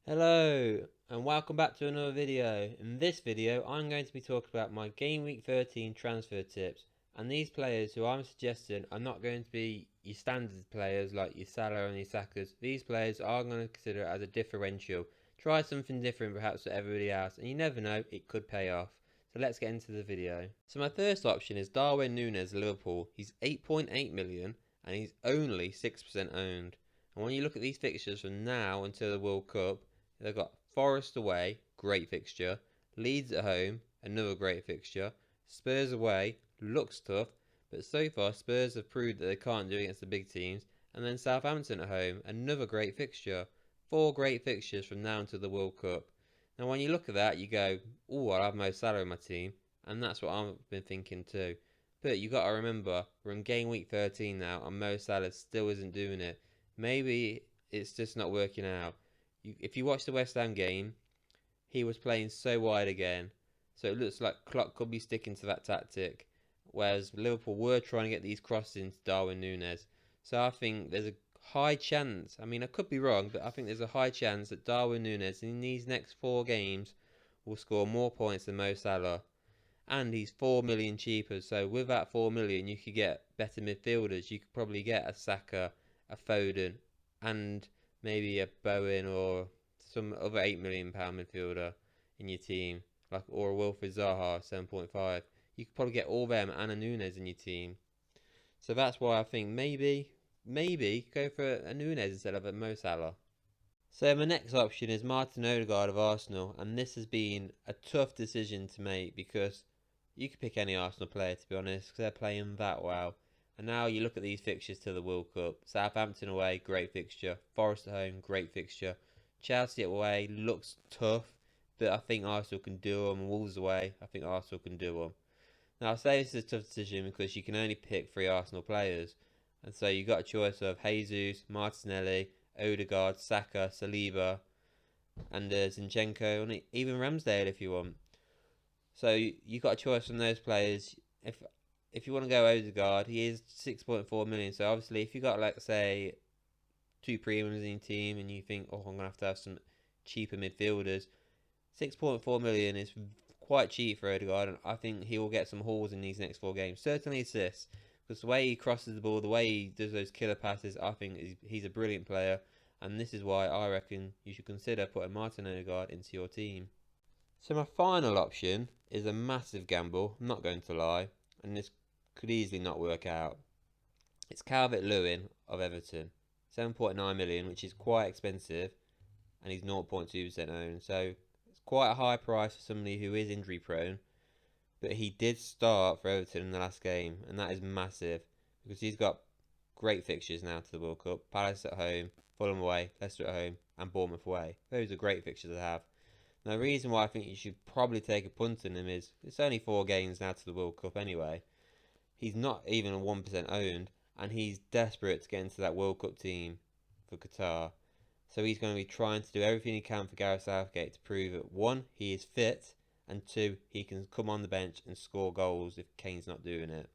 Hello and welcome back to another video. In this video I'm going to be talking about my Game Week 13 transfer tips, and these players who I'm suggesting are not going to be your standard players like your Salah and your Sakas. These players I'm going to consider as a differential. Try something different perhaps to everybody else, and you never know, it could pay off. So let's get into the video. So my first option is Darwin Núñez, Liverpool. He's 8.8 million and he's only 6% owned. And when you look at these fixtures from now until the World Cup, they've got Forest away, great fixture. Leeds at home, another great fixture. Spurs away, looks tough, but so far Spurs have proved that they can't do it against the big teams. And then Southampton at home, another great fixture. 4 great fixtures from now until the World Cup. Now when you look at that, you go, oh, I'll have Mo Salah in my team. And that's what I've been thinking too. But you got to remember, we're in game week 13 now, and Mo Salah still isn't doing it. Maybe it's just not working out. If you watch the West Ham game, he was playing so wide again. So it looks like Klopp could be sticking to that tactic. Whereas Liverpool were trying to get these crosses into Darwin Núñez. So I think there's a high chance, I mean I could be wrong, but I think there's a high chance that Darwin Núñez in these next 4 games will score more points than Mo Salah. And he's 4 million cheaper, so with that 4 million you could get better midfielders. You could probably get a Saka, a Foden, and maybe a Bowen or some other £8 million midfielder in your team, like or a Wilfried Zaha 7.5. You could probably get all them and a Núñez in your team. So that's why I think maybe go for a Núñez instead of a Mo Salah. So my next option is Martin Odegaard of Arsenal, and this has been a tough decision to make because you could pick any Arsenal player to be honest, because they're playing that well. And now you look at these fixtures to the World Cup. Southampton away, great fixture. Forest at home, great fixture. Chelsea away looks tough, but I think Arsenal can do them. Wolves away, I think Arsenal can do them. Now I say this is a tough decision because you can only pick 3 Arsenal players, and so you got a choice of Jesus, Martinelli, Odegaard, Saka, Saliba, and Zinchenko, and even Ramsdale if you want. So you got a choice from those players. If you want to go Odegaard, he is 6.4 million. So obviously, if you got like say 2 premiums in your team, and you think, oh, I'm gonna have to have some cheaper midfielders, 6.4 million is quite cheap for Odegaard, and I think he will get some hauls in these next 4 games. Certainly assists, because the way he crosses the ball, the way he does those killer passes, I think he's a brilliant player, and this is why I reckon you should consider putting Martin Odegaard into your team. So my final option is a massive gamble, I'm not going to lie, and this could easily not work out. It's Calvert-Lewin of Everton, 7.9 million, which is quite expensive, and he's 0.2% owned. So it's quite a high price for somebody who is injury prone, but he did start for Everton in the last game, and that is massive because he's got great fixtures now to the World Cup. Palace at home, Fulham away, Leicester at home, and Bournemouth away. Those are great fixtures to have. Now, the reason why I think you should probably take a punt on him is it's only 4 games now to the World Cup anyway. He's not even a 1% owned, and he's desperate to get into that World Cup team for Qatar. So he's going to be trying to do everything he can for Gareth Southgate to prove that 1, he is fit, and 2, he can come on the bench and score goals if Kane's not doing it.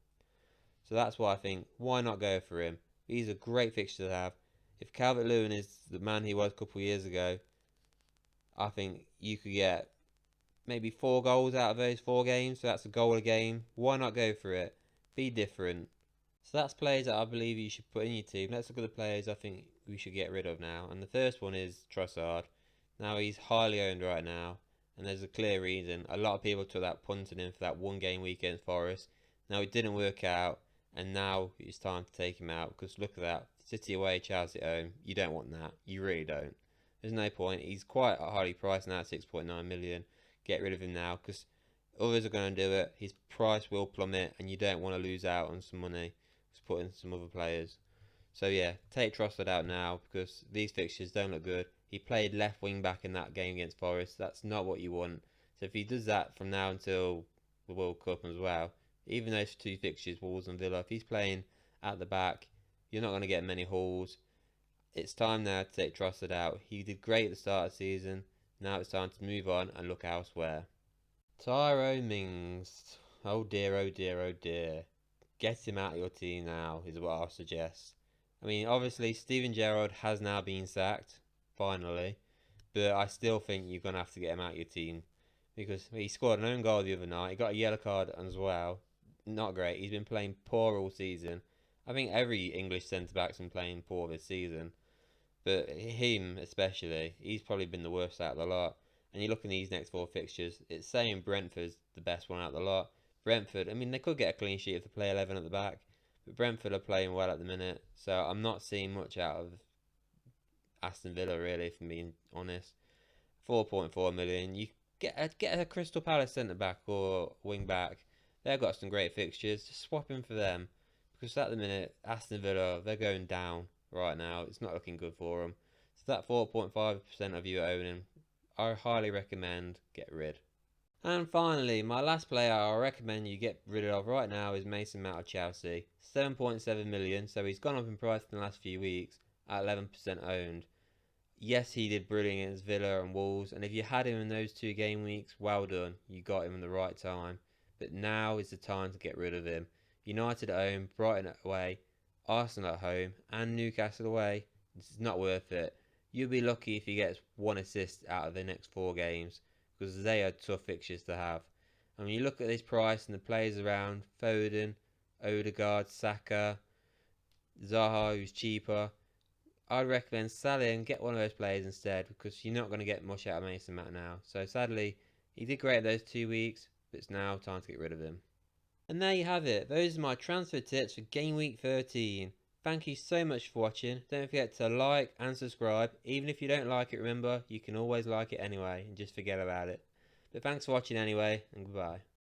So that's why I think, why not go for him? He's a great fixture to have. If Calvert-Lewin is the man he was a couple of years ago, I think you could get maybe 4 goals out of those 4 games, so that's a goal a game. Why not go for it? Be different. So that's players that I believe you should put in your team. Let's look at the players I think we should get rid of now. And the first one is Trossard. Now he's highly owned right now, and there's a clear reason. A lot of people took that punt on him for that 1 game week against Forest. Now it didn't work out, and now it's time to take him out because look at that. City away, Chelsea at home. You don't want that. You really don't. There's no point. He's quite highly priced now at 6.9 million. Get rid of him now because others are going to do it. His price will plummet, and you don't want to lose out on some money. Just put in some other players. So yeah, take Trossard out now because these fixtures don't look good. He played left wing back in that game against Forest. That's not what you want. So if he does that from now until the World Cup as well, even those 2 fixtures, Wolves and Villa, if he's playing at the back, you're not going to get many hauls. It's time now to take Trossard out. He did great at the start of the season. Now it's time to move on and look elsewhere. Tyrone Mings. Oh dear, oh dear, oh dear. Get him out of your team now is what I'll suggest. I mean, obviously, Steven Gerrard has now been sacked, finally. but I still think you're going to have to get him out of your team because he scored an own goal the other night. He got a yellow card as well. Not great. He's been playing poor all season. I think every English centre back's been playing poor this season, but him especially, he's probably been the worst out of the lot. And you look at these next four fixtures, it's saying Brentford's the best one out of the lot. Brentford, I mean, they could get a clean sheet if they play 11 at the back, but Brentford are playing well at the minute, so I'm not seeing much out of Aston Villa really, if I'm being honest. 4.4 million. You get a Crystal Palace centre back or wing back. They've got some great fixtures. Just swap him for them because at the minute Aston Villa they're going down right now. It's not looking good for them. So that 4.5% of you owning, I highly recommend get rid. And finally, my last player I recommend you get rid of right now is Mason Mount of Chelsea. 7.7 million, so he's gone up in price in the last few weeks at 11% owned. Yes, he did brilliant against Villa and Wolves, and if you had him in those 2 game weeks, well done. You got him in the right time. But now is the time to get rid of him. United at home, Brighton away, Arsenal at home, and Newcastle away. It's not worth it. You'll be lucky if he gets one assist out of the next 4 games, because they are tough fixtures to have. And when you look at this price and the players around, Foden, Odegaard, Saka, Zaha, who's cheaper, I'd recommend selling and get one of those players instead because you're not going to get much out of Mason Mount now. So sadly, he did great those 2 weeks, but it's now time to get rid of him. And there you have it. Those are my transfer tips for Game Week 13. Thank you so much for watching. Don't forget to like and subscribe. Even if you don't like it, remember, you can always like it anyway and just forget about it. But thanks for watching anyway, and goodbye.